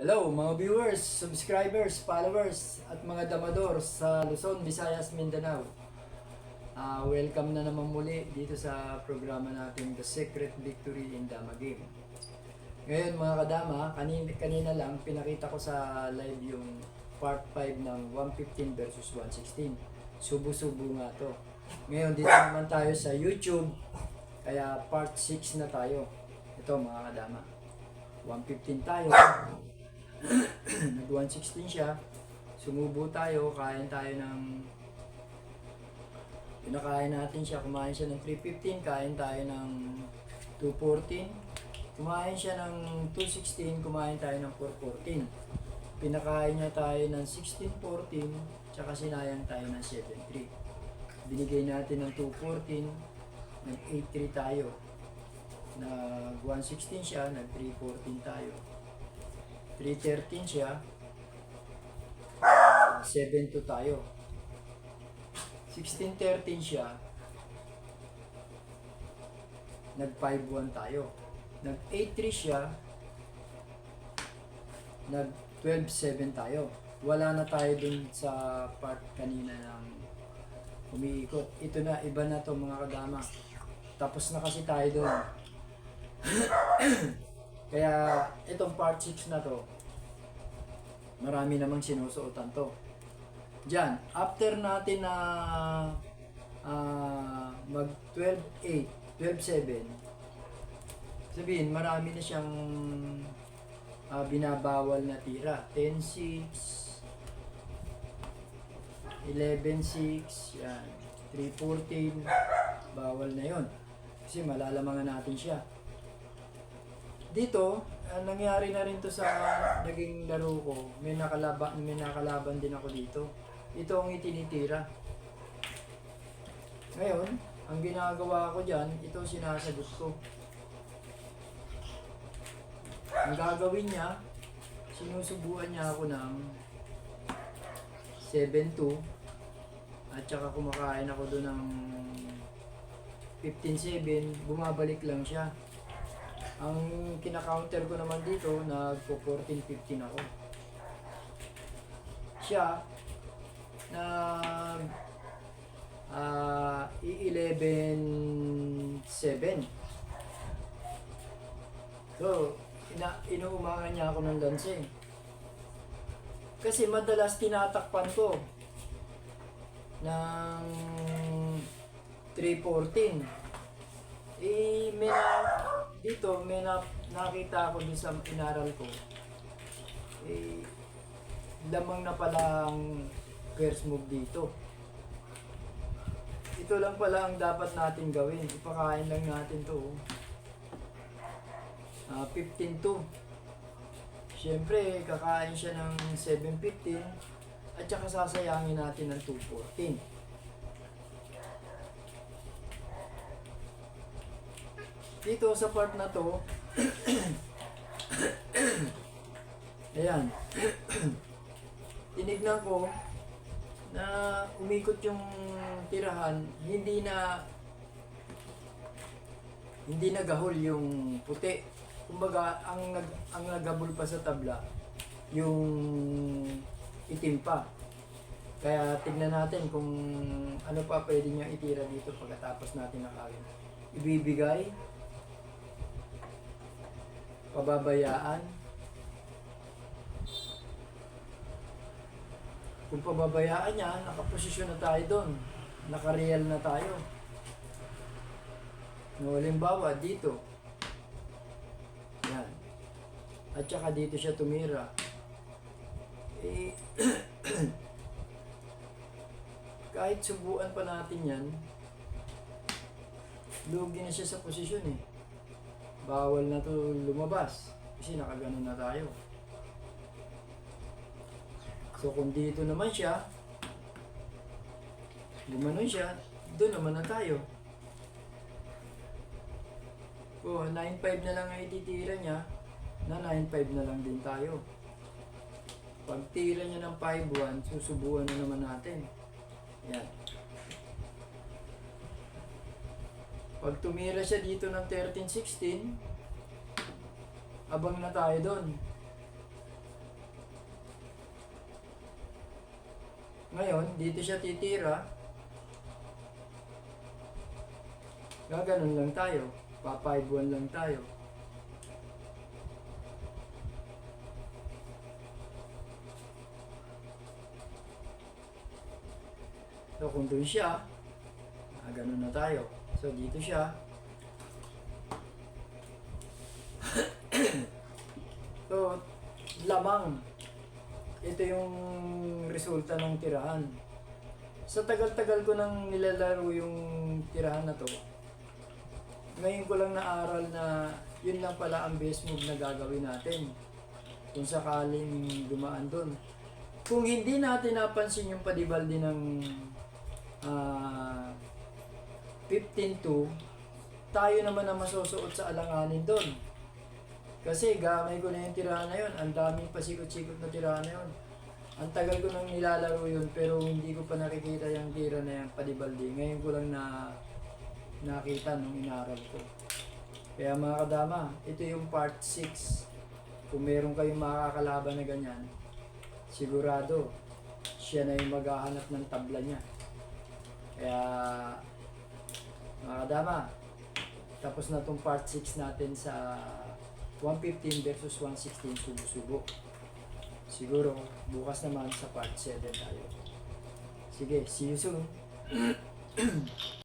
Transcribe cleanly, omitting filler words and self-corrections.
Hello mga viewers, subscribers, followers at mga damador sa Luzon, Visayas, Mindanao. Welcome na naman muli dito sa programa natin The Secret Victory in Dama Game. Ngayon mga kadama, kanina lang pinakita ko sa live yung part 5 ng 115 versus 116. Subo-subo nga to. Ngayon dito naman tayo sa YouTube, kaya part 6 na tayo. Ito mga kadama, 115 tayo. Nag 116 siya, sumubo tayo, pinakain natin siya, kumain siya ng 315, kain tayo ng 214, kumain siya ng 216, kumain tayo ng 414, pinakain niya tayo ng 1614, tsaka sinayang tayo ng 73, binigay natin ng 214, nag 83 tayo, nag 116 siya, nag 314 tayo, 313 siya, 7-2 tayo. 16-13 siya, nag 5-1 tayo. Nag 8-3 siya, nag 12-7 tayo. Wala na tayo dun sa part kanina ng umiikot. Ito na, iba na to mga kadama. Tapos na kasi tayo dun. Kaya itong part 6 na to, marami namang sinusuotan to. Diyan, after natin na mag 12-8, 12-7, sabihin marami na siyang binabawal na tira. 10-6, 11-6, yan, 3-14, bawal na yon. Kasi malalamangan natin siya. Dito, nangyari na rin to sa naging laro ko. May nakalaban din ako dito. Ito ang itinitira. Ngayon, ang ginagawa ko dyan, ito sinasagot ko. Ang gagawin niya, sinusubuan niya ako ng 7-2 at saka kumakain ako doon ng 15-7, bumabalik lang siya. Ang kina-counter ko naman dito, nagpo-14-15 ako. Siya, nag 11-7. So, inuumangan niya ako ng lanse. Kasi madalas tinatakpan ko ng 3-14. Dito may nakita ako din sa inaral ko, lamang na pala ang first move dito. Ito lang pala ang dapat natin gawin, ipakain lang natin to. 15-2. Siyempre kakain siya ng 7-15 at saka sasayangin natin ng 2-14. Dito sa part na to, ayan, tinignan ko na umikot yung tirahan, hindi na gahol yung puti. Kumbaga, ang nagabol pa sa tabla, yung itim pa. Kaya tignan natin kung ano pa pwede niya itira dito pagkatapos natin nakawin. Ibibigay, pababayaan. Kung pababayaan niya, nakaposisyon na tayo doon. Nakareal na tayo. No, halimbawa, dito. Yan. At saka dito siya tumira. Kahit subuan pa natin yan, lugi na siya sa posisyon eh. Bawal na to lumabas kasi nakaganon na tayo. So kung dito naman siya, gumanon siya, doon naman na tayo. O 9-5 na lang ang ititira niya, na 9-5 na lang din tayo. Pag tira niya ng 5-1, susubuan na naman natin. Yan. Pag tumira siya dito ng 13-16, abang na tayo doon. Ngayon, dito siya titira. Gaganon lang tayo. Pa 5 buwan lang tayo. So, kung doon siya, ganun na tayo. So, dito siya. So, lamang. Ito yung resulta ng tirahan. Sa tagal-tagal ko nang nilalaro yung tirahan na to, ngayon ko lang naaral na yun lang pala ang best move na gagawin natin. Kung sakaling dumaan doon. Kung hindi natin napansin yung padibaldi ng 15-2, tayo naman ang masusuot sa alanganin doon. Kasi gamay ko na yung tirahan na yun. Ang daming pasikot-sikot na tirahan na yun. Ang tagal ko nang nilalaro yun, pero hindi ko pa nakikita yung tira na yan padibaldi. Ngayon ko lang nakita nung inaral ko. Kaya mga kadama, ito yung part 6. Kung meron kayong makakalaban na ganyan, sigurado siya na yung maghahanap ng tabla niya. Kaya mga kadama, tapos na tong part 6 natin sa 115 versus 116 subo-subo. Siguro bukas naman sa part 7 tayo. Sige, see you soon.